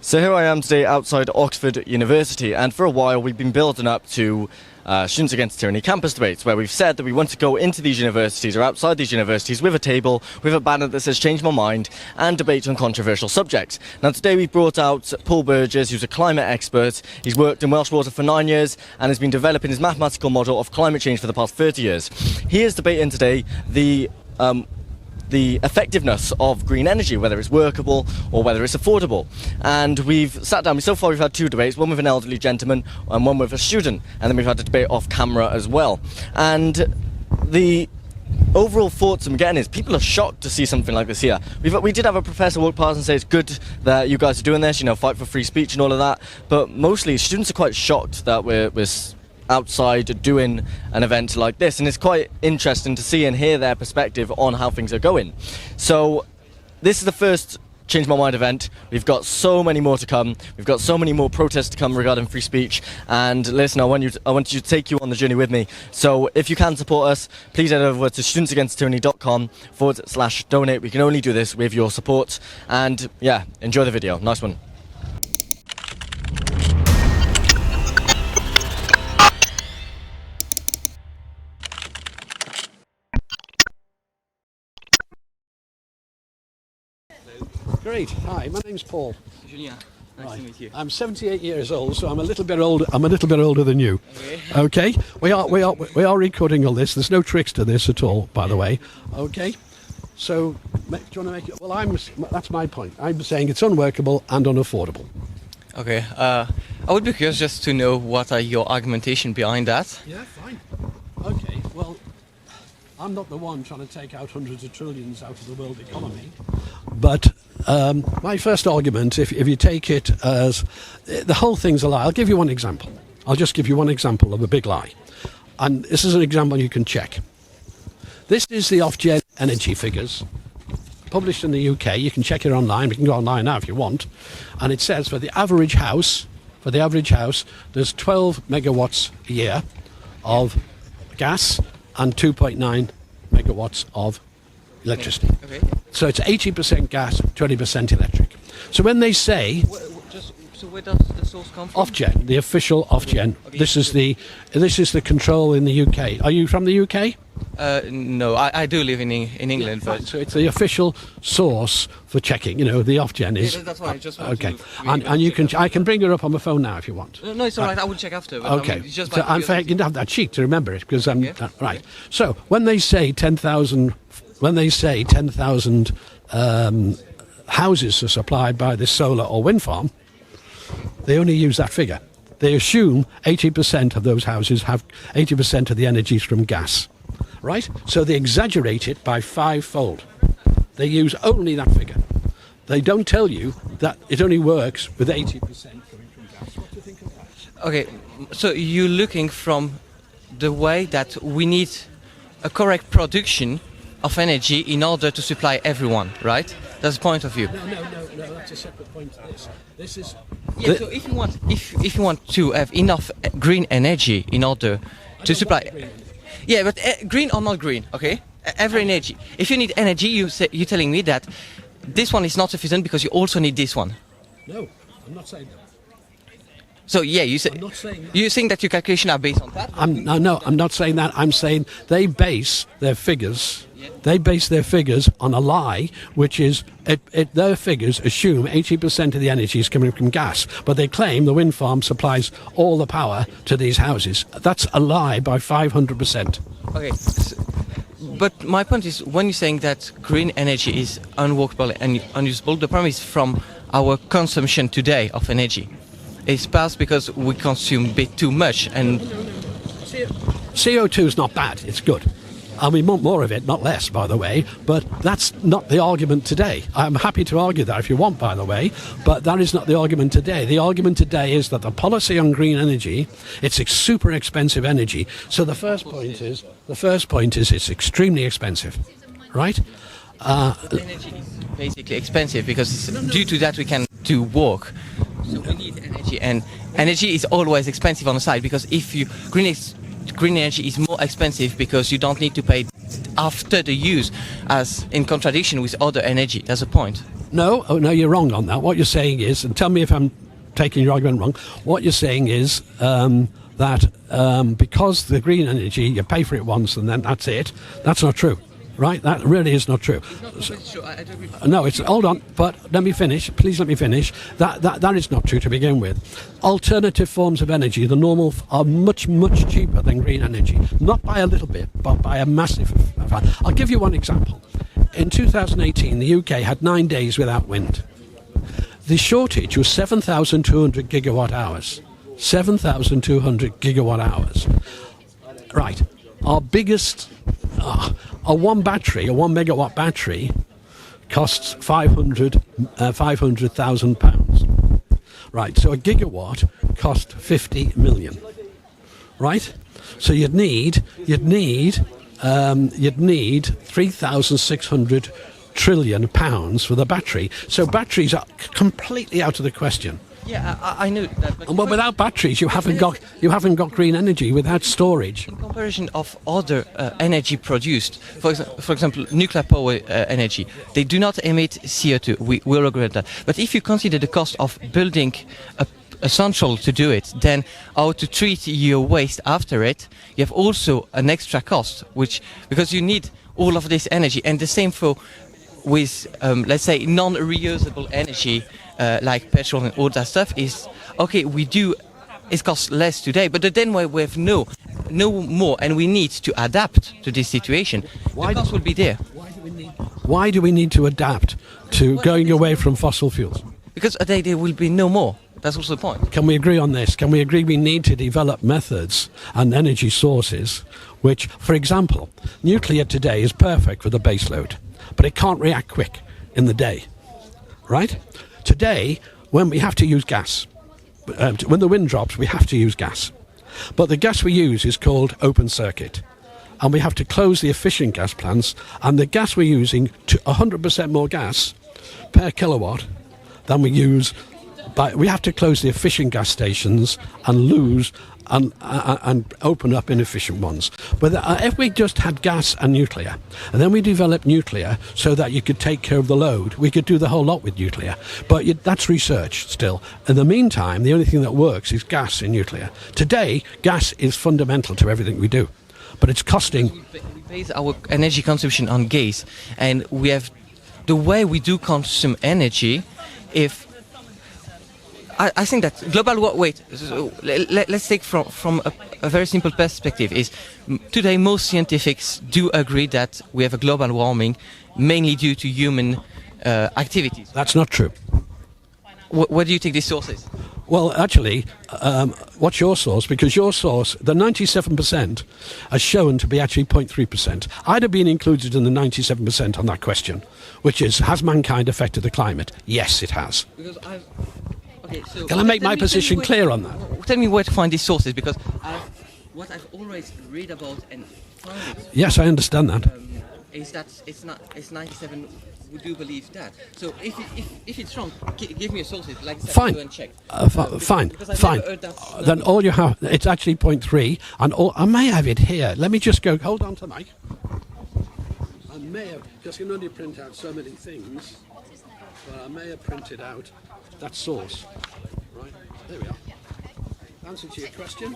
So here I am today outside Oxford University, and for a while we've been building up to Students Against Tyranny campus debates, where we've said that we want to go into these universities or outside these universities with a table, with a banner that says "Change My Mind," and debate on controversial subjects. Now today we've brought out Paul Burgess, who's a climate expert. He's worked in Welsh Water for 9 years and has been developing his mathematical model of climate change for the past 30 years. He is debating today the effectiveness of green energy, whether it's workable or whether it's affordable. And we've sat down, so far we've had two debates, one with an elderly gentleman and one with a student, and then we've had a debate off camera as well. And the overall thoughts I'm getting is people are shocked to see something like this here. We did have a professor walk past and say it's good that you guys are doing this, fight for free speech and all of that, but mostly students are quite shocked that we're outside doing an event like this, and it's quite interesting to see and hear their perspective on how things are going. So this is the first Change My Mind event. We've got so many more to come. We've got so many more protests to come regarding free speech, and listen, I want you to take you on the journey with me. So if you can support us, please head over to studentsagainsttyranny.com/donate. We can only do this with your support, and yeah, enjoy the video. Nice one. Great. Hi, my name's Paul. Julien, nice to meet you. I'm 78 years old, so I'm a little bit older. I'm a little bit older than you. Okay. We are recording all this. There's no tricks to this at all, by the way. Okay. So, do you want to make it? Well, that's my point. I'm saying it's unworkable and unaffordable. Okay. I would be curious just to know what are your argumentation behind that. Yeah, fine. Okay. Well, I'm not the one trying to take out hundreds of trillions out of the world economy, but my first argument, if you take it as the whole thing's a lie, I'll give you one example. I'll just give you one example of a big lie, and this is an example you can check. This is the Ofgem energy figures published in the UK. You can check it online. We can go online now if you want, and it says for the average house, there's 12 megawatts a year of gas and 2.9 megawatts of electricity. Okay. So it's 80% gas, 20% electric. So when they say... So where does the source come from? Ofgem, the official Ofgem. Okay. This is the control in the UK. Are you from the UK? No, I do live in England. Yeah, but so it's the official source for checking. The Ofgem is... Yeah, that's why I just want okay. to... And I can bring it up on my phone now if you want. No, it's all right. I will check after. But okay. Just so in fact, you can have that cheek to remember it because right. So when they say 10,000 houses are supplied by this solar or wind farm, they only use that figure. They assume 80% of those houses have 80% of the energy from gas, right? So they exaggerate it by 5-fold. They use only that figure. They don't tell you that it only works with 80% coming from gas. What do you think of that? Okay, so you're looking from the way that we need a correct production of energy in order to supply everyone, right? That's the point of view. No, that's a separate point to this. This is... Yeah, so if you want to have enough green energy in order to supply... Yeah, but green or not green, okay? Every energy. If you need energy, you're telling me that this one is not sufficient because you also need this one. No, I'm not saying that. So yeah, you say I'm not saying that. You think that your calculations are based on that? No, I'm not saying that. I'm saying they base their figures. They base their figures on a lie, which is their figures assume 80% of the energy is coming from gas, but they claim the wind farm supplies all the power to these houses. That's a lie by 500%. Okay, but my point is, when you're saying that green energy is unworkable and unusable, the problem is from our consumption today of energy. It's passed because we consume a bit too much, and CO2 is not bad. It's good. And we want more of it, not less, by the way, but that's not the argument today. I'm happy to argue that if you want, by the way, but that is not the argument today. The argument today is that the policy on green energy, it's super expensive energy. So the first point is it's extremely expensive, right? Energy is basically expensive because due to that we can do work. So we need energy, and energy is always expensive on the side because if you green energy is more expensive because you don't need to pay after the use, as in contradiction with other energy. That's the point. No, oh, no, you're wrong on that. What you're saying is, and tell me if I'm taking your argument wrong, what you're saying is that because the green energy, you pay for it once and then that's it. That's not true, right? That really is not true. It's not completely true. I don't agree. No, it's hold on, but let me finish. Please let me finish. That is not true to begin with. Alternative forms of energy, the normal, are much cheaper than green energy. Not by a little bit, but by a massive. I'll give you one example. In 2018, the UK had 9 days without wind. The shortage was 7,200 gigawatt hours. 7,200 gigawatt hours. Right. Our biggest, a 1 megawatt battery costs £500,000. Right. So a gigawatt cost 50 million. Right. So you'd need 3,600 trillion pounds for the battery. So batteries are completely out of the question. Yeah, I know that. But Well, without batteries, you haven't got green energy. Without storage, in comparison of other energy produced, for example, nuclear power energy, they do not emit CO2. We will agree on that. But if you consider the cost of building a central to do it, then how to treat your waste after it, you have also an extra cost, because you need all of this energy, and the same with let's say non-reusable energy like petrol and all that stuff is okay. It costs less today, but then we have no more, and we need to adapt to this situation. The cost will be there. why do we need to adapt to going away from fossil fuels? Because a day there will be no more. That's also the point. Can we agree on this? Can we agree we need to develop methods and energy sources which, for example, nuclear today is perfect for the base load, but it can't react quick in the day, right? Today, when we have to use gas, when the wind drops, we have to use gas. But the gas we use is called open circuit. And we have to close the efficient gas plants, and the gas we're using, to 100% more gas per kilowatt than we use. But we have to close the efficient gas stations and lose and open up inefficient ones. But if we just had gas and nuclear, and then we developed nuclear so that you could take care of the load, we could do the whole lot with nuclear. But that's research still. In the meantime, the only thing that works is gas in nuclear. Today, gas is fundamental to everything we do, but it's costing. We base our energy consumption on gas, and we have the way we do consume energy. If I think that global let's take from a very simple perspective. Is today most scientists do agree that we have a global warming mainly due to human activities. That's not true. Where do you take these sources? Well, actually, what's your source? Because your source, the 97%, has shown to be actually 0.3%. I'd have been included in the 97% on that question, which is, has mankind affected the climate? Yes, it has. Because so can I make my position clear on that? Tell me where to find these sources, because what I've always read about and found yes, I understand that. Is that it's 97 who do believe that. So if it's wrong, give me a source like that. Fine. Go and check. Fine. Then all you have, it's actually 0.3, and I may have it here. Let me just go. Hold on to the mic. I may have, because you can only print out so many things. But I may have printed out that source. Right, there we are. Answer to your question.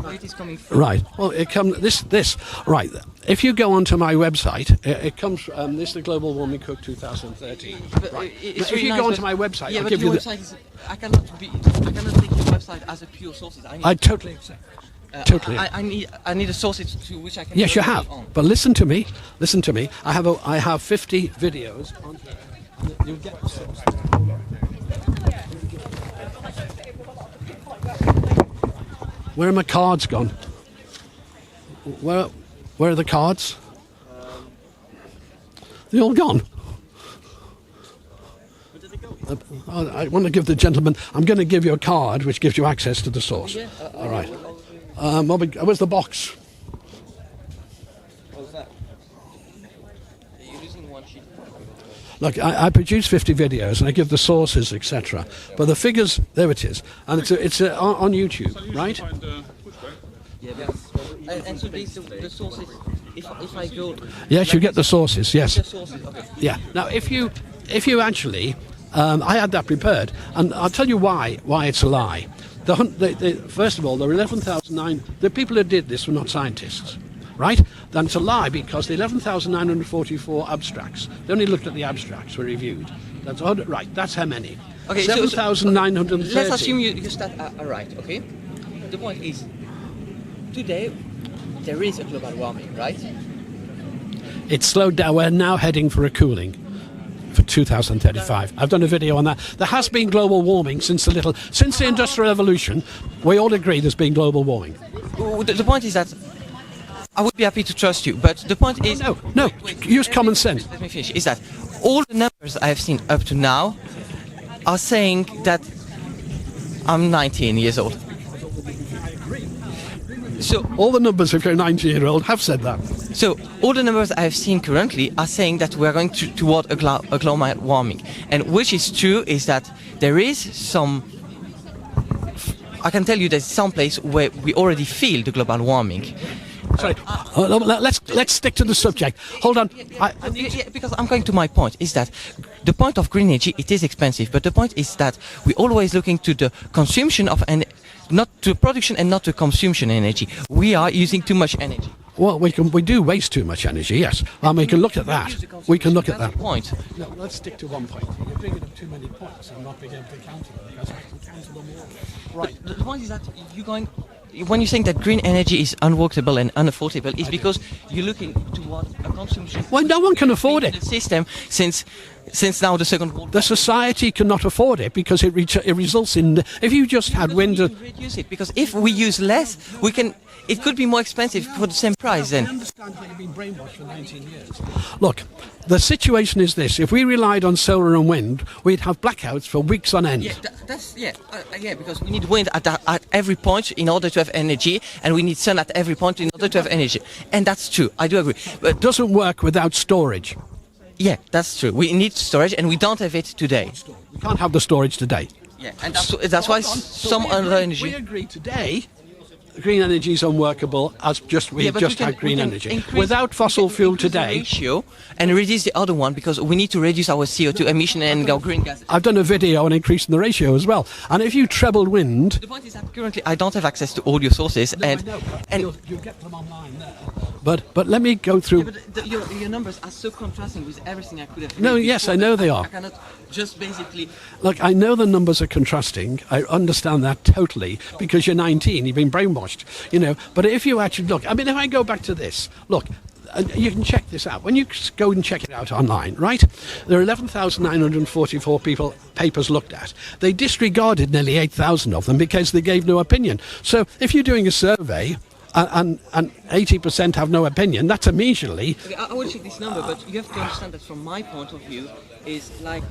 Where it is coming from? Right. Well, it comes this. Right. If you go onto my website, it comes from this is the Global Warming Cook 2013. Right. If you go onto my website, I'll give you the. I cannot take your website as a pure source. I totally accept. Totally. I need a source to which I can. Yes, you have. But listen to me. Listen to me. I have 50 videos on there. You'll get the source. Where are my cards gone? Where are the cards? They're all gone. Where did they go? I want to give the gentleman. I'm going to give you a card which gives you access to the source. Yeah. All right. Where's the box? What was that? You're losing one sheet. Look, I produce 50 videos and I give the sources, etc. But the figures, there it is, and it's on YouTube, right? Yeah, and so these the sources. If I go. Yes, you get the sources. Yes. The sources. Okay. Yeah. Now, if you if you actually, I had that prepared, and I'll tell you why it's a lie. First of all, there were 11,009. The people who did this were not scientists, right? Then it's a lie because the 11,944 abstracts, they only looked at the abstracts were reviewed. That's right. That's how many. Okay, 7,930. Let's assume you start right. Okay. The point is, today there is a global warming, right? It's slowed down. We're now heading for a cooling for 2035. I've done a video on that. There has been global warming since the Industrial Revolution. We all agree there's been global warming. The point is that I would be happy to trust you, but the point is... No, use common sense. Let me finish. Is that all the numbers I have seen up to now are saying that I'm 19 years old. So all the numbers if you're a 19-year-old have said that. So all the numbers I have seen currently are saying that we are going toward a global warming. And which is true is that there is some... I can tell you there's some place where we already feel the global warming. Sorry, let's stick to the subject. Hold on. Because I'm going to my point, is that the point of green energy, it is expensive, but the point is that we're always looking to the consumption of not to production and not to consumption energy. We are using too much energy. Well, we do waste too much energy, yes. We can look at that. We can look at that. Point. No, let's stick to one point. You're bringing up too many points. I'm not being able to counter them because I can counter them all. Right. The point is that when you're saying that green energy is unworkable and unaffordable, it's because you're looking toward a consumption. Well, no one can afford it. The system since now the Second World War. The society cannot afford it because it results in if you just had wind. We can reduce it because if we use less, we can. It could be more expensive for the same price then. I understand how you've been brainwashed for 19 years. Look, the situation is this. If we relied on solar and wind, we'd have blackouts for weeks on end. Yeah, because we need wind at every point in order to have energy, and we need sun at every point in order to have energy. And that's true. I do agree. But it doesn't work without storage. Yeah, that's true. We need storage, and we don't have it today. We can't have the storage today. Yeah, and that's why some other energy... We agree today green energy is unworkable as we just had green energy. Without fossil fuel today... ratio and reduce the other one because we need to reduce our CO2 emission and our green gas. I've done a video on increasing the ratio as well. And if you trebled wind... The point is that currently I don't have access to all your sources. No, and I know, and you'll get them online there. But let me go through... Yeah, but your numbers are so contrasting with everything I could have... No, yes, I know they are. I cannot just basically... Look, I know the numbers are contrasting. I understand that totally because you're 19, you've been brainwashed, But if you actually look, I mean, if I go back to this, look, and you can check this out. When you go and check it out online, right, there are 11,944 papers looked at. They disregarded nearly 8,000 of them because they gave no opinion. So if you're doing a survey... And 80% have no opinion. That's immediately... Okay, I will check this number, but you have to understand that from my point of view, is like...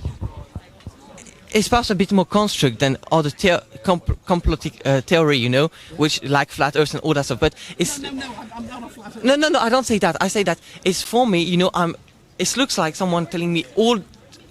It's perhaps a bit more construct than other complotic theory, which like flat earth and all that stuff, but it's... No, I'm not a flat earth. No, I don't say that. I say that it's for me, it looks like someone telling me all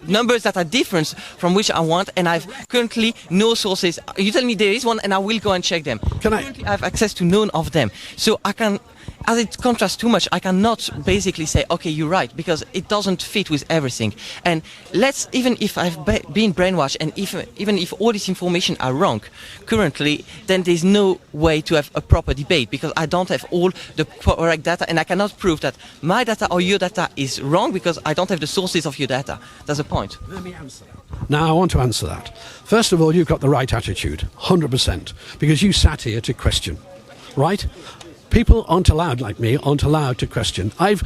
numbers that are different from which I want, and I've currently no sources. You tell me there is one and I will go and check them. Currently I have access to none of them. So I can, as it contrasts too much, I cannot basically say, okay, you're right, because it doesn't fit with everything. And even if I've been brainwashed and even if all this information are wrong, currently, then there's no way to have a proper debate because I don't have all the correct data and I cannot prove that my data or your data is wrong because I don't have the sources of your data. That's the point. Let me answer that. Now, I want to answer that. First of all, you've got the right attitude, 100%, because you sat here to question, right? People aren't allowed, like me, aren't allowed to question. I've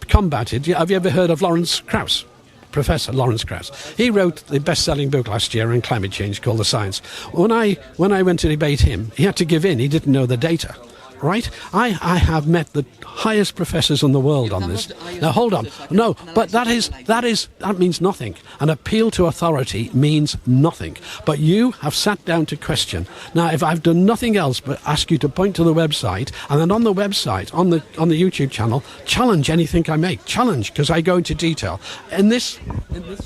combated... Have you ever heard of Lawrence Krauss? Professor Lawrence Krauss. He wrote the best-selling book last year on climate change called The Science. When I went to debate him, he had to give in. He didn't know the data. Right? I have met the highest professors in the world on this. Now hold on. No, but that means nothing. An appeal to authority means nothing. But you have sat down to question. Now, if I've done nothing else but ask you to point to the website, and then on the website, on the YouTube channel, challenge anything I make. Challenge, because I go into detail. In this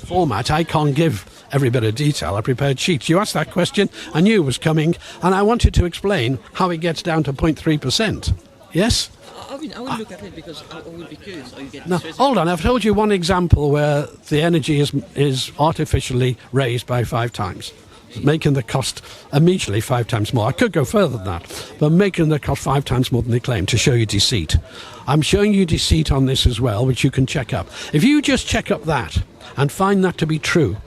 format, I can't give every bit of detail. I prepared sheets. You asked that question, I knew it was coming, and I wanted to explain how it gets down to 0.3%. Yes? I will look at it because I will be curious. Are you getting No, hold on. I've told you one example where the energy is artificially raised by 5 times, making the cost immediately 5 times more. I could go further than that, but making the cost 5 times more than they claim to show you deceit. I'm showing you deceit on this as well, which you can check up. If you just check up that and find that to be true,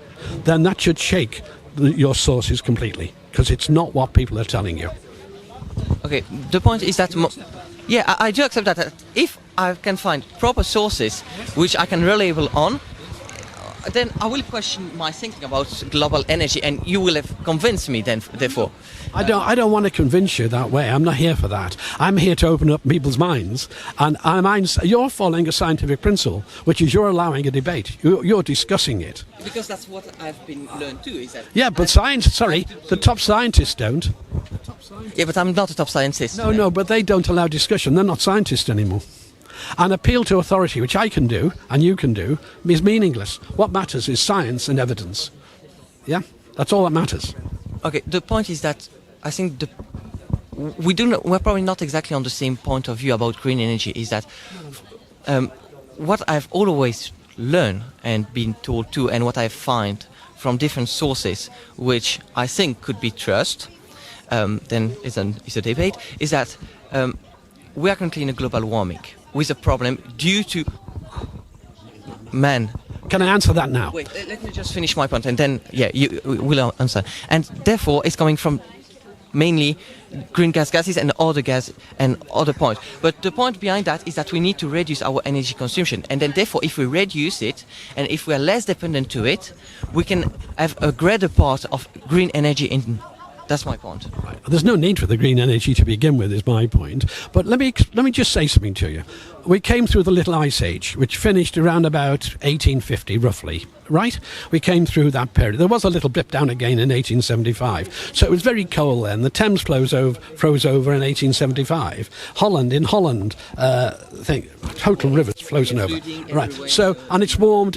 then that should shake your sources completely, because it's not what people are telling you. Okay, the point is that... I do accept that if I can find proper sources which I can rely on, then I will question my thinking about global energy, and you will have convinced me then, therefore. I don't want to convince you that way. I'm not here for that. I'm here to open up people's minds. And you're following a scientific principle, which is you're allowing a debate. You're discussing it. Because that's what I've been learned too, is that... Yeah, but the top scientists don't. Yeah, but I'm not a top scientist. No, but they don't allow discussion. They're not scientists anymore. An appeal to authority, which I can do, and you can do, is meaningless. What matters is science and evidence. Yeah? That's all that matters. Okay, the point is that I think we're probably not exactly on the same point of view about green energy, is that what I've always learned and been told too, and what I find from different sources, which I think could be trust, then it's a debate, is that we are currently in a global warming with a problem due to man. Can I answer that now? Wait, let me just finish my point, and then you will answer. And therefore, it's coming from mainly greenhouse gases and other gas and other points. But the point behind that is that we need to reduce our energy consumption, and then therefore, if we reduce it and if we are less dependent to it, we can have a greater part of green energy in. That's my point. Right. There's no need for the green energy to begin with, is my point. But let me just say something to you. We came through the Little Ice Age, which finished around about 1850, roughly. Right? We came through that period. There was a little blip down again in 1875. So it was very cold then. The Thames froze over in 1875. In Holland, total rivers frozen over. Right. So, and it's warmed.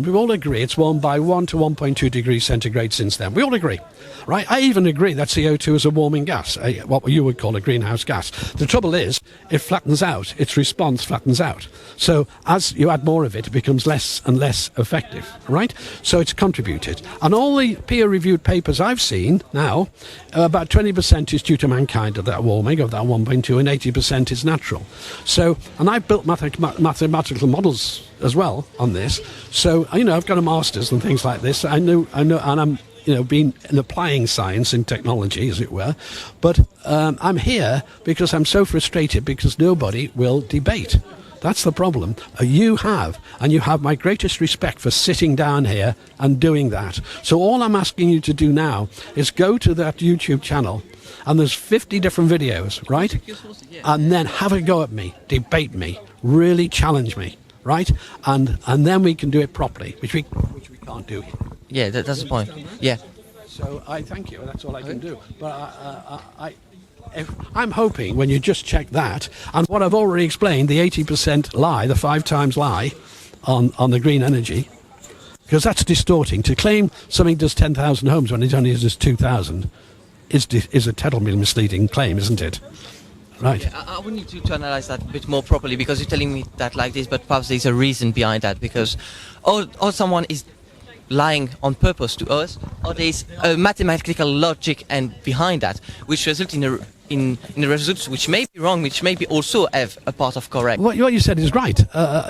We all agree it's warmed by 1 to 1.2 degrees centigrade since then. We all agree. Right? I even agree that CO2 is a warming gas, what you would call a greenhouse gas. The trouble is, it flattens out. Its response flattens out. So as you add more of it, it becomes less and less effective. Right? So it's contributed. And all the peer-reviewed papers I've seen now, about 20% is due to mankind of that warming, of that 1.2, and 80% is natural. So, and I've built mathematical models as well on this. So, I've got a master's and things like this. I know, and I'm been applying science and technology, as it were. But I'm here because I'm so frustrated because nobody will debate. That's the problem. You have my greatest respect for sitting down here and doing that. So all I'm asking you to do now is go to that YouTube channel, and there's 50 different videos, right? And then have a go at me, debate me, really challenge me, right? And then we can do it properly, which we can't do here. Yeah, that's the point. Yeah. So I thank you. That's all I can do. But I'm hoping when you just check that, and what I've already explained, the 80% lie, the 5 times lie on the green energy, because that's distorting. To claim something does 10,000 homes when it only does 2,000 is a terribly misleading claim, isn't it? Right. Yeah, I would need to analyze that a bit more properly, because you're telling me that like this, but perhaps there's a reason behind that, because or someone is lying on purpose to us, or there's a mathematical logic and behind that, which result in the results which may be wrong, which may be also have a part of correct. What you said is right.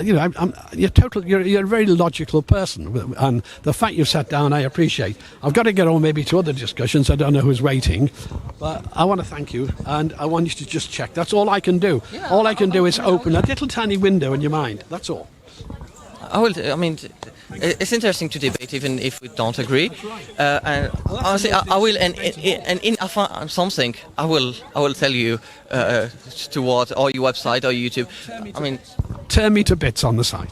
You're a very logical person, and the fact you've sat down, I appreciate. I've got to get on maybe to other discussions. I don't know who's waiting, but I want to thank you, and I want you to just check. That's all I can do. Yeah, all I can do is open a little tiny window in your mind. That's all. It's interesting to debate, even if we don't agree. And honestly, I will, and in I find something, I will tell you toward or your website or YouTube. Tear me to bits on the site.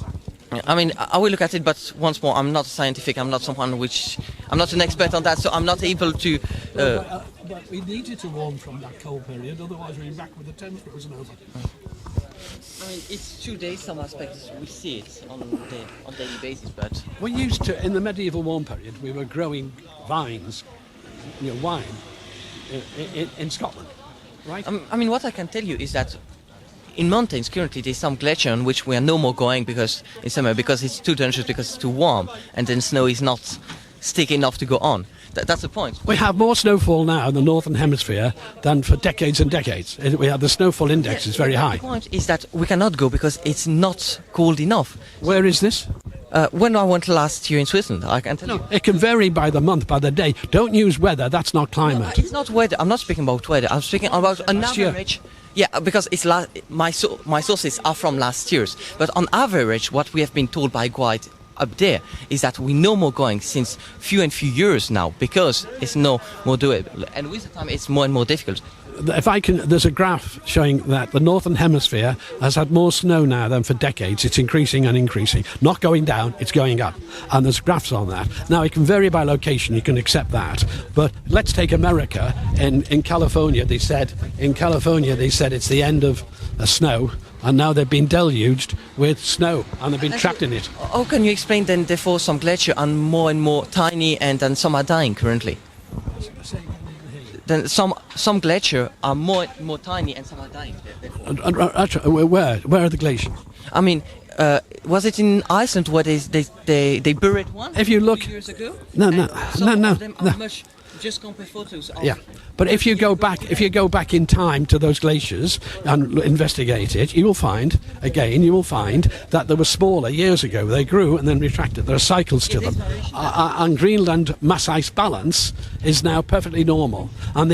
I will look at it, but once more, I'm not scientific. I'm not I'm not an expert on that, so I'm not able to. But we needed to warm from that cold period, otherwise we're back with the Thames frozen over. It's 2 days. Some aspects we see it on daily basis, but we used to, in the medieval warm period, we were growing vines, wine, in Scotland, right? What I can tell you is that in mountains currently there's some glacier on which we are no more going because in summer because it's too dangerous because it's too warm and then snow is not thick enough to go on. That's the point. We have more snowfall now in the northern hemisphere than for decades and decades. We have the snowfall index is very high. The point is that we cannot go because it's not cold enough. Where is this? When I went last year in Switzerland, I can tell you. It can vary by the month, by the day. Don't use weather, that's not climate. It's not weather. I'm not speaking about weather. I'm speaking about an average. Yeah, because it's my sources are from last year's. But on average, what we have been told by guide up there is that we no more going since few years now because it's no more doable. And with the time, it's more and more difficult. If I can, there's a graph showing that the northern hemisphere has had more snow now than for decades. It's increasing and increasing, not going down, it's going up, and there's graphs on that. Now it can vary by location, you can accept that, but let's take America. In California they said it's the end of snow, and now they've been deluged with snow and they've been trapped in it. How can you explain then therefore some glacier are more and more tiny and some are dying currently? Then some glaciers are more tiny and some are dying. Where are the glaciers? I mean, was it in Iceland where they buried one? If you look, 2 years ago. No. Just compare photos. Yeah, but if you go back in time to those glaciers and investigate it, you will find that they were smaller years ago. They grew and then retracted. There are cycles to them. And Greenland mass ice balance is now perfectly normal. And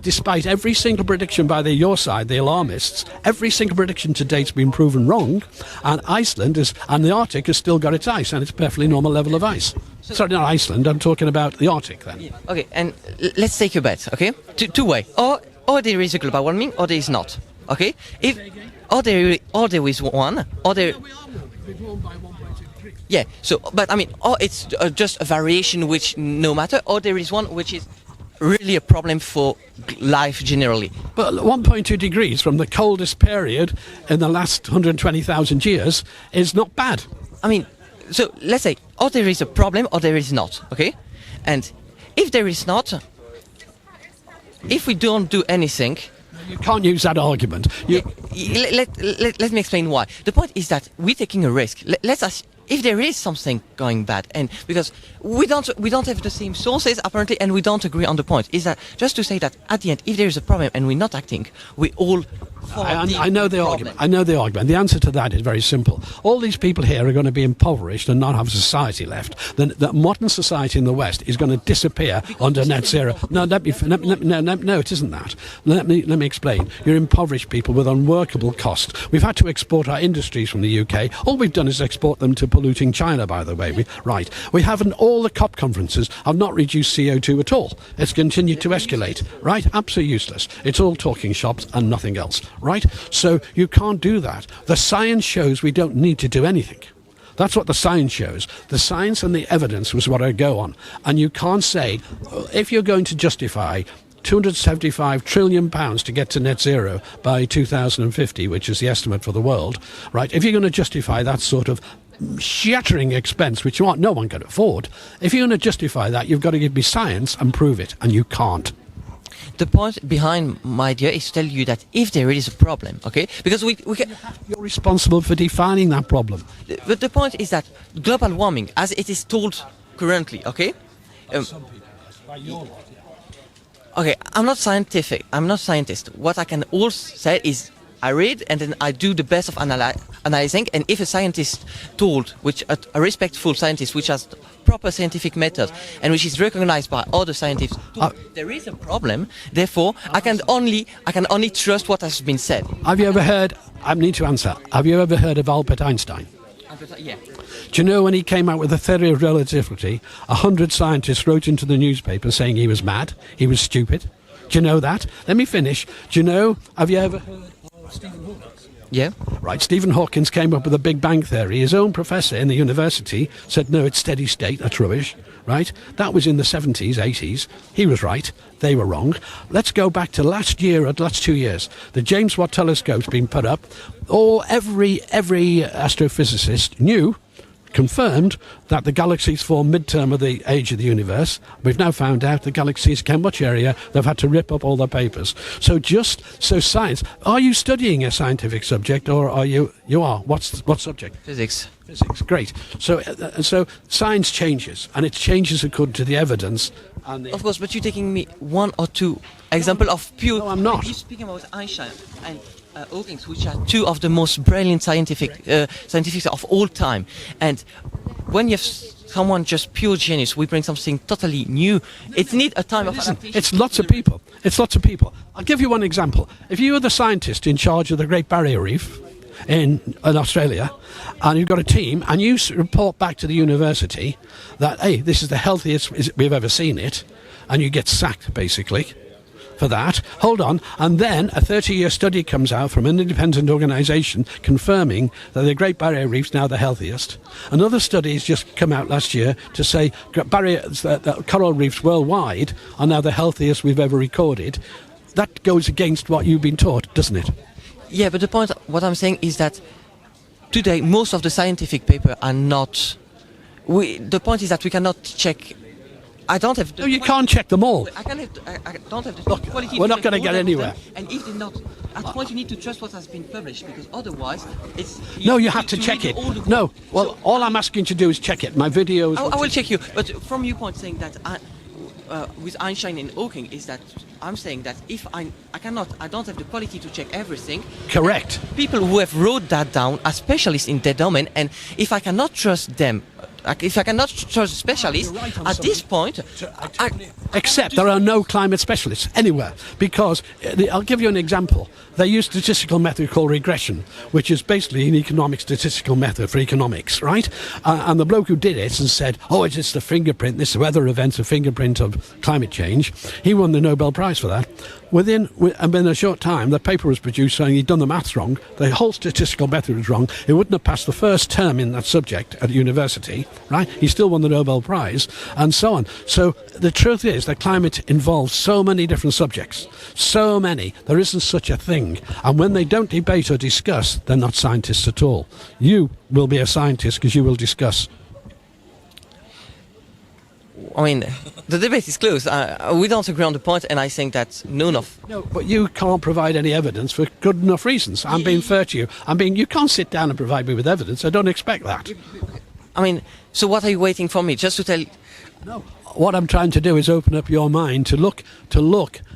despite every single prediction by your side, the alarmists, every single prediction to date has been proven wrong. And Iceland and the Arctic has still got its ice, and it's a perfectly normal level of ice. Sorry, not Iceland. I'm talking about the Arctic then. Yeah. Okay, and let's take a bet. Okay, two way. Or there is a global warming, or there is not. Okay, or there is one, or there. We've warmed by 1.2 degrees. Yeah. So, but I mean, or it's just a variation which no matter, or there is one which is really a problem for life generally. But 1.2 degrees from the coldest period in the last 120,000 years is not bad. I mean. So let's say, or there is a problem, or there is not, okay? And if there is not, if we don't do anything... You can't use that argument. Let me explain why. The point is that we're taking a risk. Let's ask if there is something going bad, and because we don't have the same sources apparently, and we don't agree on the point. Is that just to say that at the end, if there is a problem and we're not acting, we all... I know the argument. I know the argument. The answer to that is very simple. All these people here are going to be impoverished and not have a society left. The modern society in the West is going to disappear under net zero. No, it isn't that. Let me explain. You're impoverished people with unworkable costs. We've had to export our industries from the UK. All we've done is export them to polluting China, by the way. We haven't, all the COP conferences have not reduced CO2 at all. It's continued to escalate. Right? Absolutely useless. It's all talking shops and nothing else. Right? So you can't do that. The science shows we don't need to do anything. That's what the science shows. The science and the evidence was what I go on. And you can't say, if you're going to justify £275 trillion to get to net zero by 2050, which is the estimate for the world, right? If you're going to justify that sort of shattering expense, which no one can afford, if you're going to justify that, you've got to give me science and prove it, and you can't. The point behind my idea is to tell you that if there is a problem, okay, because we can... You're responsible for defining that problem. But the point is that global warming, as it is told currently, okay? Some people, by your lot, yeah. Okay, I'm not scientific. I'm not scientist. What I can also say is I read and then I do the best of analyzing. And if a scientist told, which a respectful scientist, which has proper scientific method and which is recognized by other scientists, there is a problem. Therefore, I can only trust what has been said. Have you ever heard? I need to answer. Have you ever heard of Albert Einstein? Yeah. Do you know when he came out with the theory of relativity, 100 scientists wrote into the newspaper saying he was mad, he was stupid? Do you know that? Let me finish. Do you know? Have you ever heard of Stephen Hawking? Yeah. Right, Stephen Hawking came up with the Big Bang Theory. His own professor in the university said, no, it's steady state, that's rubbish, right? That was in the 70s, 80s. He was right, they were wrong. Let's go back to last 2 years. The James Watt telescope's been put up. Every astrophysicist knew, confirmed that the galaxies form midterm of the age of the universe. We've now found out the galaxies can much area. They've had to rip up all their papers. So science. Are you studying a scientific subject, or are you are? What subject? Physics. Physics. Great. So science changes, and it changes according to the evidence. And Of course, but you're taking me one or two example of pure. No, I'm not. You're speaking about Einstein and Hawking, which are two of the most brilliant scientists of all time. And when you have someone just pure genius, we bring something totally new. It needs a time of adaptation. It's lots of people. It's lots of people. I'll give you one example. If you were the scientist in charge of the Great Barrier Reef in Australia, and you've got a team, and you report back to the university that, hey, this is the healthiest we've ever seen it, and you get sacked, basically, for that. Hold on. And then a 30-year study comes out from an independent organisation confirming that the Great Barrier Reef's now the healthiest. Another study has just come out last year to say coral reefs worldwide are now the healthiest we've ever recorded. That goes against what you've been taught, doesn't it? Yeah, but the point, what I'm saying is that today most of the scientific papers are not. The point is that we cannot check. I don't have. No, you can't check them all. I don't have the Look, quality. we're not going to get anywhere. And if they're not, at the point you need to trust what has been published, because otherwise it's. No, you have to check it. No, well, all I'm asking you to do is check it. My videos. I will check you. But from your point, saying that with Einstein and Hawking, is that I'm saying that if I don't have the quality to check everything. Correct. People who have wrote that down are specialists in their domain, and if I cannot trust them. If I cannot trust specialists, at this point... Except there are no climate specialists anywhere, because I'll give you an example. They use a statistical method called regression, which is basically an economic statistical method for economics, right? And the bloke who did it and said, oh, it's just the fingerprint, this weather event's a fingerprint of climate change. He won the Nobel Prize for that. Within a short time, the paper was produced saying he'd done the maths wrong, the whole statistical method was wrong, it wouldn't have passed the first term in that subject at university, right? He still won the Nobel Prize, and so on. So the truth is that climate involves so many different subjects, so many, there isn't such a thing. And when they don't debate or discuss, they're not scientists at all. You will be a scientist because you will discuss. I mean, the debate is close. We don't agree on the point, and I think that none of... No, but you can't provide any evidence for good enough reasons. I'm being fair to you. You can't sit down and provide me with evidence. I don't expect that. I mean, so what are you waiting for me? Just to tell... No. What I'm trying to do is open up your mind to look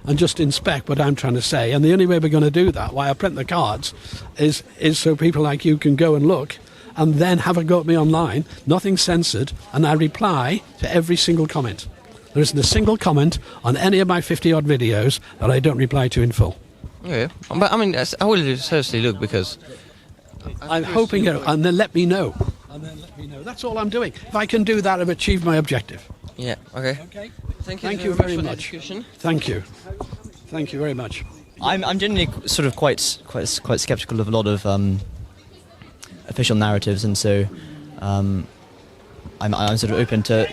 and just inspect what I'm trying to say. And the only way we're going to do that, why I print the cards, is so people like you can go and look and then have a go at me online, nothing censored, and I reply to every single comment. There isn't a single comment on any of my 50-odd videos that I don't reply to in full. Yeah, but I mean, I will seriously look, because... I'm hoping, and then let me know. That's all I'm doing. If I can do that, I've achieved my objective. Yeah, okay. Thank you very much. much. For the discussion. Thank you. Thank you very much. I'm generally sort of quite sceptical of a lot of official narratives, and so I'm sort of open to.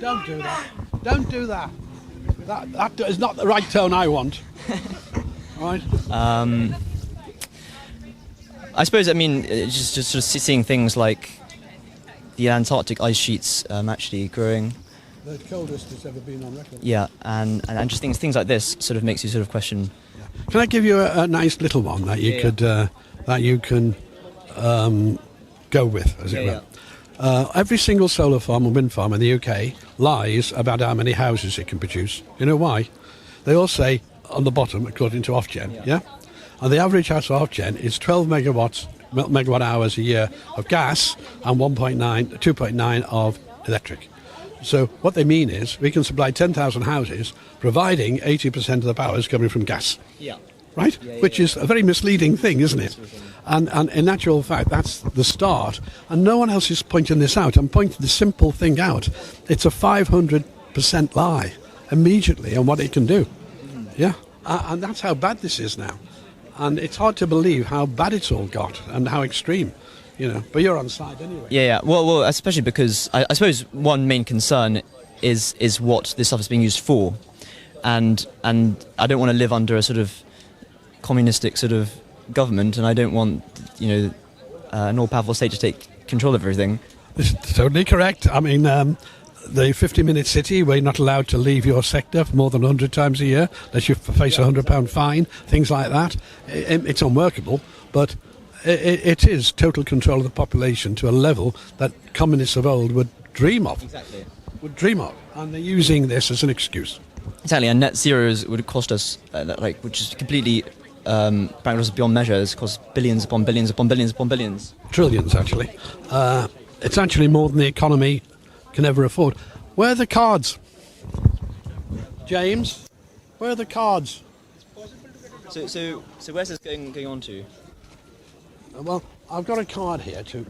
Don't do that. Don't do that. That is not the right tone I want. Right. I suppose, I mean, just sort of seeing things like the Antarctic ice sheets actually growing. The coldest it's ever been on record. Yeah, and just things like this sort of makes you sort of question. Yeah. Can I give you a nice little one that you can go with, as it were? Every single solar farm and wind farm in the UK lies about how many houses it can produce. You know why? They all say on the bottom, according to Ofgem, yeah? And the average house for Ofgem is 12 megawatt hours a year of gas and 2.9 of electric. So what they mean is we can supply 10,000 houses, providing 80% of the power is coming from gas. Yeah. Right? Yeah, which is a very misleading thing, isn't it? And in actual fact, that's the start. And no one else is pointing this out. I'm pointing the simple thing out. It's a 500% lie immediately on what it can do. Yeah? And that's how bad this is now. And it's hard to believe how bad it's all got and how extreme. But you're on side anyway. Yeah. Well, especially because I suppose one main concern is what this stuff is being used for, and I don't want to live under a sort of communistic sort of government, and I don't want an all-powerful state to take control of everything. This is totally correct. I mean, the 50-minute city, where you're not allowed to leave your sector for more than 100 times a year, unless you face a £100 fine, things like that. It's unworkable, but it is total control of the population to a level that communists of old would dream of. Exactly. Would dream of. And they're using this as an excuse. Exactly, and net zeros would cost us, which is completely bankrupt beyond measure. It's cost billions upon billions upon billions upon billions. Trillions, actually. It's actually more than the economy can ever afford. Where are the cards? James, where are the cards? So where's this going on to? Well, I've got a card here too.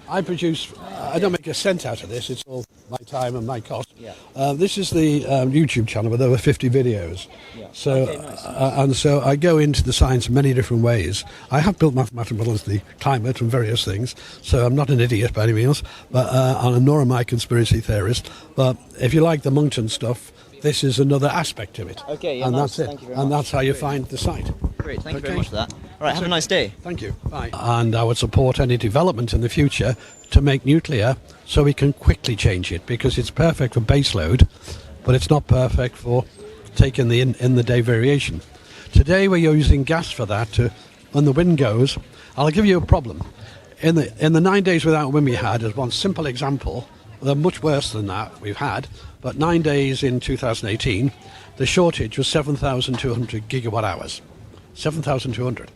I produce, I don't make a cent out of this, it's all my time and my cost. Yeah. This is the YouTube channel with over 50 videos. Yeah. So, Okay, nice. and so I go into the science in many different ways. I have built mathematical models of the climate and various things, so I'm not an idiot by any means, but nor am I a conspiracy theorist. But if you like the Moncton stuff, this is another aspect of it. Okay, yeah, and nice. that's it. Thank you very and much. that's how you find the site. Great, thank you very Okay. much for that. All right, have a nice day. Thank you. Bye. And I would support any development in the future to make nuclear so we can quickly change it, because it's perfect for baseload, but it's not perfect for taking the in-the-day variation. Today we're using gas for that to, when the wind goes. I'll give you a problem. In the 9 days without wind we had, as one simple example, they're much worse than that we've had, but 9 days in 2018, the shortage was 7,200 gigawatt hours. 7,200.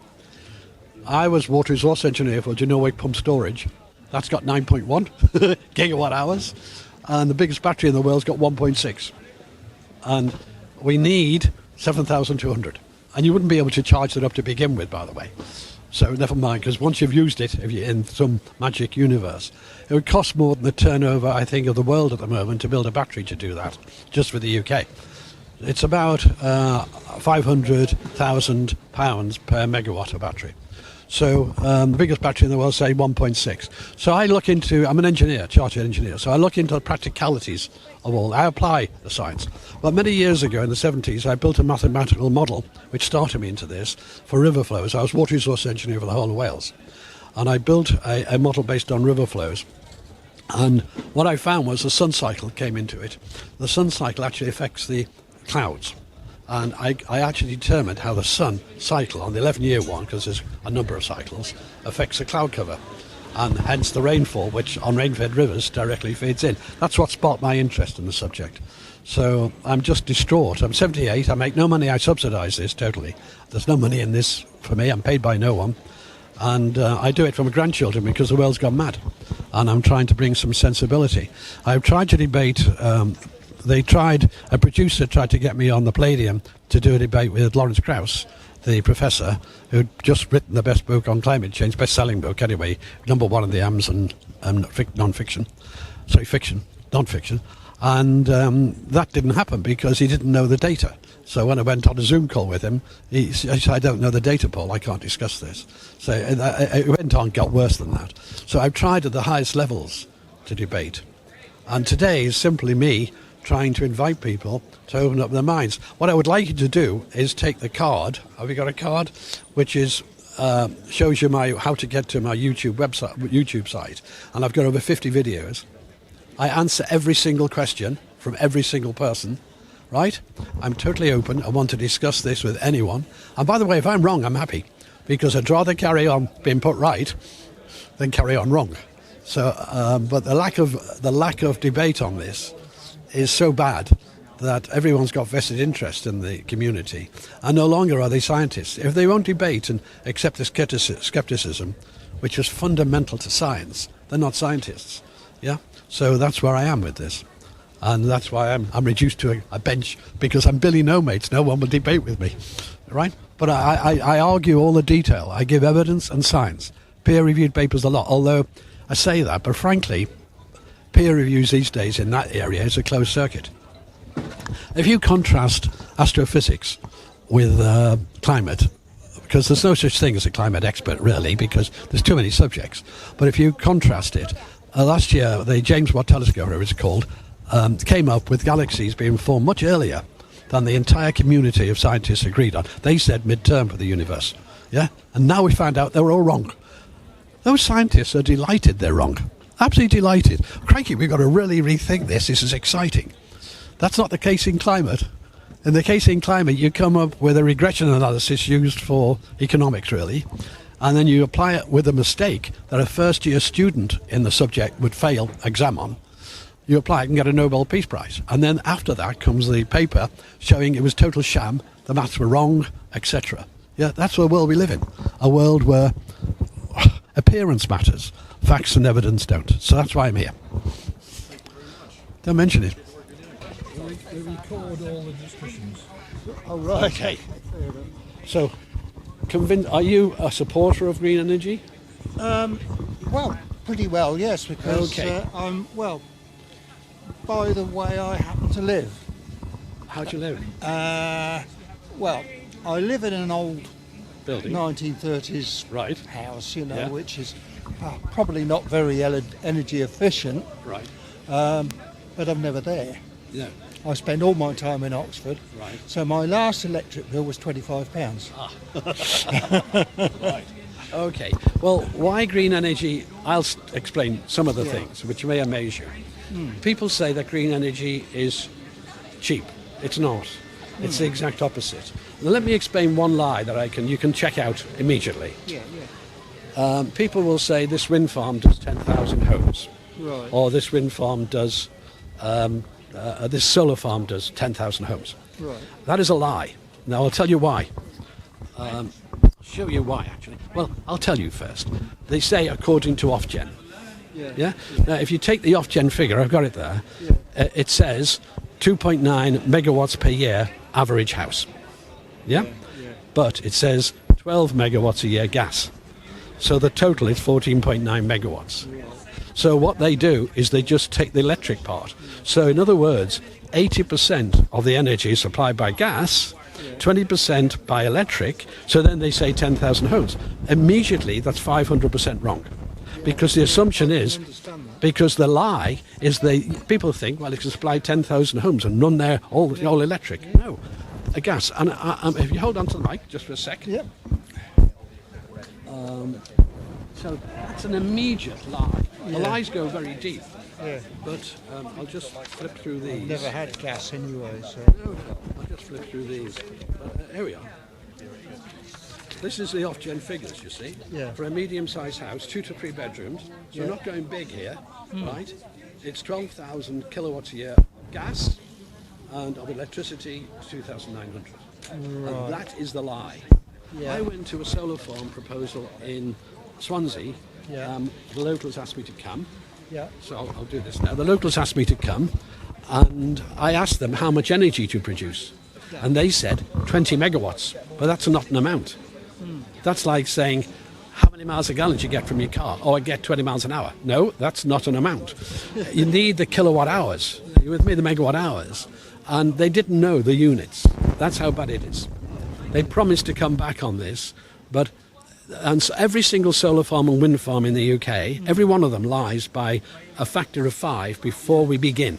I was water resource engineer for Genoa Pump Storage. That's got 9.1 gigawatt hours, and the biggest battery in the world's got 1.6. And we need 7,200. And you wouldn't be able to charge that up to begin with, by the way. So never mind, because once you've used it, if you're in some magic universe, it would cost more than the turnover, I think, of the world at the moment to build a battery to do that, just for the UK. It's about £500,000 per megawatt of battery. So the biggest battery in the world, say 1.6. So I look into, I'm an engineer, chartered engineer, so I look into the practicalities of all. I apply the science. But many years ago, in the 70s, I built a mathematical model, which started me into this, for river flows. I was water resource engineer for the whole of Wales. And I built a model based on river flows. And what I found was the sun cycle came into it. The sun cycle actually affects the clouds. And I actually determined how the sun cycle on the 11-year one, because there's a number of cycles, affects the cloud cover. And hence the rainfall, which on rain-fed rivers directly feeds in. That's what sparked my interest in the subject. So I'm just distraught. I'm 78, I make no money, I subsidise this totally. There's no money in this for me, I'm paid by no one. And I do it for my grandchildren because the world's gone mad. And I'm trying to bring some sensibility. I've tried to debate... a producer tried to get me on the Palladium to do a debate with Lawrence Krauss, the professor, who'd just written the best book on climate change, best-selling book anyway, #1 in the AMS and non-fiction. And that didn't happen because he didn't know the data. So when I went on a Zoom call with him, he said, I don't know the data, Paul, I can't discuss this. So it went on, got worse than that. So I've tried at the highest levels to debate. And today is simply me trying to invite people to open up their minds. What I would like you to do is take the card. Have you got a card? Which is shows you how to get to my YouTube site. And I've got over 50 videos. I answer every single question from every single person, right? I'm totally open. I want to discuss this with anyone. And by the way, if I'm wrong, I'm happy, because I'd rather carry on being put right than carry on wrong. So, but the lack of debate on this is so bad that everyone's got vested interest in the community, and no longer are they scientists. If they won't debate and accept the skepticism, which is fundamental to science, they're not scientists. Yeah. So that's where I am with this, and that's why I'm reduced to a bench, because I'm Billy No Mates. No one will debate with me, right? But I argue all the detail. I give evidence and science. Peer-reviewed papers a lot, although I say that, but frankly, peer reviews these days in that area is a closed circuit. If you contrast astrophysics with climate, because there's no such thing as a climate expert really, because there's too many subjects, but if you contrast it, last year the James Watt Telescope, whatever it's called, came up with galaxies being formed much earlier than the entire community of scientists agreed on. They said mid-term for the universe, yeah? And now we find out they were all wrong. Those scientists are delighted they're wrong. Absolutely delighted. Crikey, we've got to really rethink this. This is exciting. That's not the case in climate. In the case in climate, you come up with a regression analysis used for economics, really, and then you apply it with a mistake that a first-year student in the subject would fail exam on. You apply it and get a Nobel Peace Prize. And then after that comes the paper showing it was total sham, the maths were wrong, etc. Yeah, that's the world we live in. A world where appearance matters, facts and evidence don't. So that's why I'm here. Don't mention it. We record all the discussions. Oh, right. Okay. So, are you a supporter of green energy? Well, pretty well, yes, because Okay. by the way I happen to live. How do you live? Well, I live in an old Building. 1930s Right. house, Yeah. which is probably not very energy efficient, Right. but I'm never there. Yeah. I spend all my time in Oxford, Right. so my last electric bill was £25. Right. Okay. Well, why green energy? I'll explain some of the things which may amaze you. People say that green energy is cheap. It's not. It's the exact opposite. Now, let me explain one lie that you can check out immediately. Yeah. People will say this wind farm does 10,000 homes, Right. or this wind farm does, this solar farm does 10,000 homes. Right. That is a lie. Now I'll tell you why. I'll show you why, actually. Well, I'll tell you first. They say according to Ofgem. Yeah. Now, if you take the Ofgem figure, I've got it there. It says 2.9 megawatts per year average house. Yeah. But it says 12 megawatts a year gas. So the total is 14.9 megawatts. So what they do is they just take the electric part. So in other words, 80% of the energy is supplied by gas, 20% by electric. So then they say 10,000 homes. Immediately, that's 500% wrong. Because the assumption is, because the lie is people think, well, it can supply 10,000 homes and run there all electric. No, a gas. And if you hold on to the mic just for a sec. Yep. So that's an immediate lie. The lies go very deep. Yeah. But I'll just flip through these. Never had gas anyway, so. No, I'll just flip through these. Here we are. This is the Ofgem figures, you see. Yeah. For a medium-sized house, 2 to 3 bedrooms. So we're not going big here, right? It's 12,000 kilowatts a year of gas, and of electricity, 2,900. Right. And that is the lie. Yeah. I went to a solar farm proposal in Swansea. Yeah. The locals asked me to come. Yeah. So I'll do this now. The locals asked me to come, and I asked them how much energy to produce. And they said 20 megawatts, but that's not an amount. That's like saying, how many miles a gallon do you get from your car? Oh, I get 20 miles an hour. No, that's not an amount. You need the kilowatt hours. You with me, the megawatt hours? And they didn't know the units. That's how bad it is. They promised to come back on this, and so every single solar farm and wind farm in the UK, every one of them lies by a factor of 5 before we begin.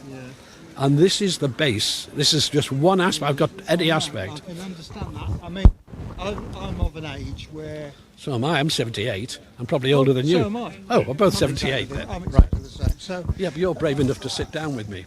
And this is the base. This is just one aspect. I've got any aspect. I can understand that. I mean, I'm of an age where... So am I. I'm 78. I'm probably older than you. So am I. Oh, we're both I'm 78 exactly then. I'm Right. exactly the same. So, Yeah, but you're brave enough to sit down with me.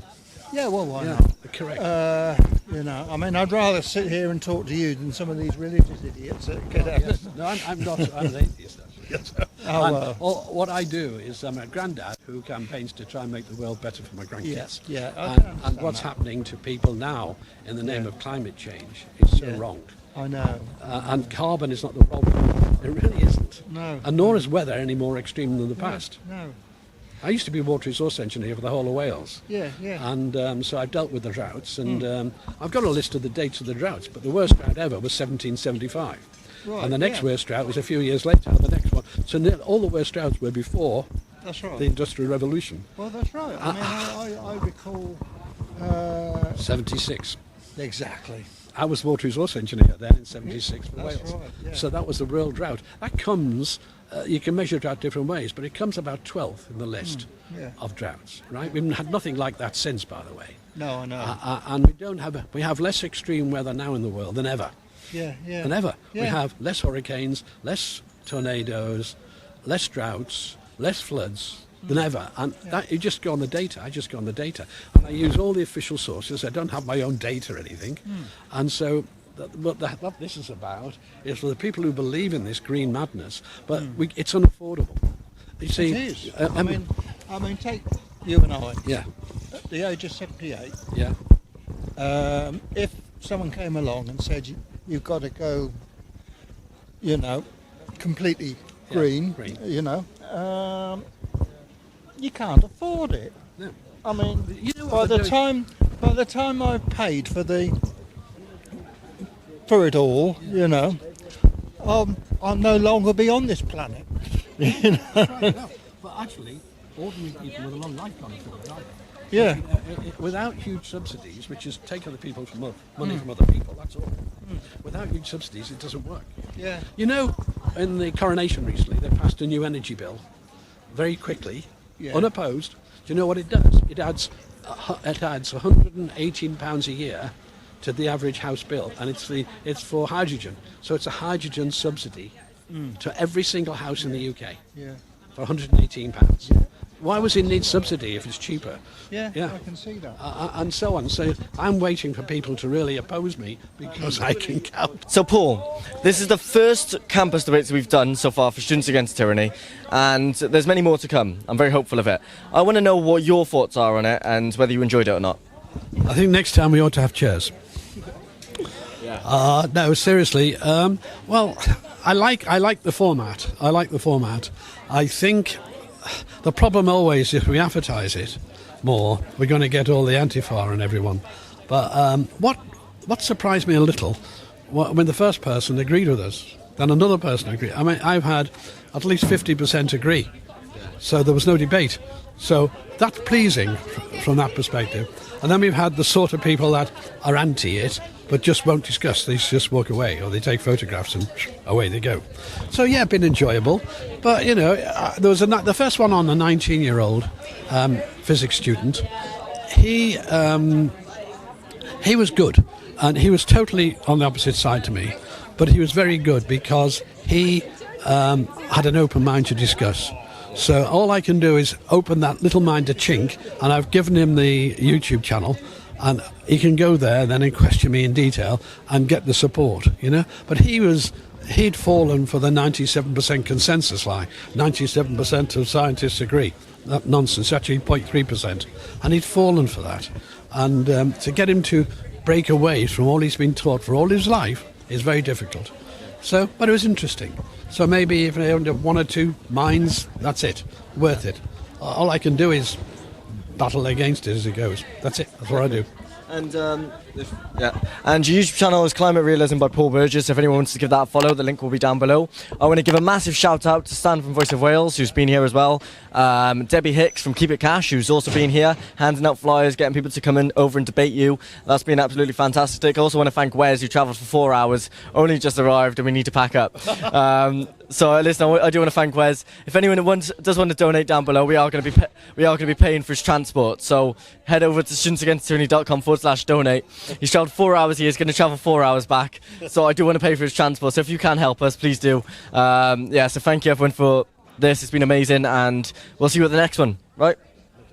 yeah, well, why Yeah, not? correct. I mean, I'd rather sit here and talk to you than some of these religious idiots that get out. Yes. No, I'm not. I'm an atheist. Actually. Oh, And well. what I do is I'm a granddad who campaigns to try and make the world better for my grandkids. Yeah, I And, can and understand what's that. happening to people now in the name of climate change is so Yeah. wrong. I know. And carbon is not the problem. It really isn't. No. And nor is weather any more extreme than the past. No. I used to be a water resource engineer for the whole of Wales. Yeah, yeah. And so I've dealt with the droughts, and I've got a list of the dates of the droughts, but the worst drought ever was 1775. Right, And the next yeah. worst drought was a few years later, the next one. So all the worst droughts were before That's right. the Industrial Revolution. Well, that's right. I mean, I recall... 76. Exactly. I was water resource engineer then in 76 for That's Wales. right, yeah. So that was the real drought. That comes, you can measure drought different ways, but it comes about 12th in the list yeah. of droughts, right? We've had nothing like that since, by the way. No, I know. And we have less extreme weather now in the world than ever. yeah, yeah. Than ever. We Yeah. have less hurricanes, less tornadoes, less droughts, less floods than ever. And that, you just go on the data. I just go on the data. And I use all the official sources. I don't have my own data or anything. And so what this is about is for the people who believe in this green madness, but it's unaffordable. You see, It is. I mean, take you and I. Yeah. At the age of 78. Yeah. If someone came along and said you've got to go, you know, completely green, you know, you can't afford it. No. I mean, You know by what the they're time I've paid for it all, you know, I'll no longer be on this planet. You know? Right, no. But actually, ordinary people with a long life can't afford it either. Yeah. Without huge subsidies, which is take other people from money from other people, that's all. Without huge subsidies, it doesn't work. Yeah. You know, in the coronation recently, they passed a new energy bill very quickly, unopposed. Do you know what it does? It adds £118 a year to the average house bill, and it's for hydrogen. So it's a hydrogen subsidy to every single house in the UK for £118. Why was it need subsidy if it's cheaper? Yeah, I can see that. And so on. So I'm waiting for people to really oppose me because I can count. So, Paul, this is the first campus debates we've done so far for Students Against Tyranny, and there's many more to come. I'm very hopeful of it. I want to know what your thoughts are on it and whether you enjoyed it or not. I think next time we ought to have chairs. No, seriously. Well, I like the format. I think the problem always, if we advertise it more, we're going to get all the Antifa and everyone. But what surprised me a little, when the first person agreed with us, then another person agreed. I mean, I've had at least 50% agree. So there was no debate. So that's pleasing from that perspective. And then we've had the sort of people that are anti it, but just won't discuss. They just walk away, or they take photographs and away they go. So yeah, been enjoyable. But you know, there was the first one on, a 19-year-old physics student. He was good, and he was totally on the opposite side to me. But he was very good because he had an open mind to discuss. So all I can do is open that little mind a chink, and I've given him the YouTube channel, and he can go there then and question me in detail and get the support, you know. But he'd fallen for the 97% consensus lie. 97% of scientists agree. That nonsense, actually 0.3%. And he'd fallen for that. And to get him to break away from all he's been taught for all his life is very difficult. So, but it was interesting. So maybe if I only have one or two minds, that's it. Worth it. All I can do is battle against it as it goes. That's it. That's what I do. And and your YouTube channel is Climate Realism by Paul Burgess. If anyone wants to give that a follow, the link will be down below. I want to give a massive shout out to Stan from Voice of Wales, who's been here as well. Debbie Hicks from Keep It Cash, who's also been here, handing out flyers, getting people to come in over and debate you. That's been absolutely fantastic. I also want to thank Wes, who travelled for 4 hours, only just arrived, and we need to pack up. So listen, I do want to thank Wes. If anyone does want to donate down below, we are going to be paying for his transport. So head over to studentsagainsttyranny.com/donate. He's travelled 4 hours here. He's going to travel 4 hours back. So I do want to pay for his transport. So if you can help us, please do. So thank you everyone for this. It's been amazing, and we'll see you at the next one. Right.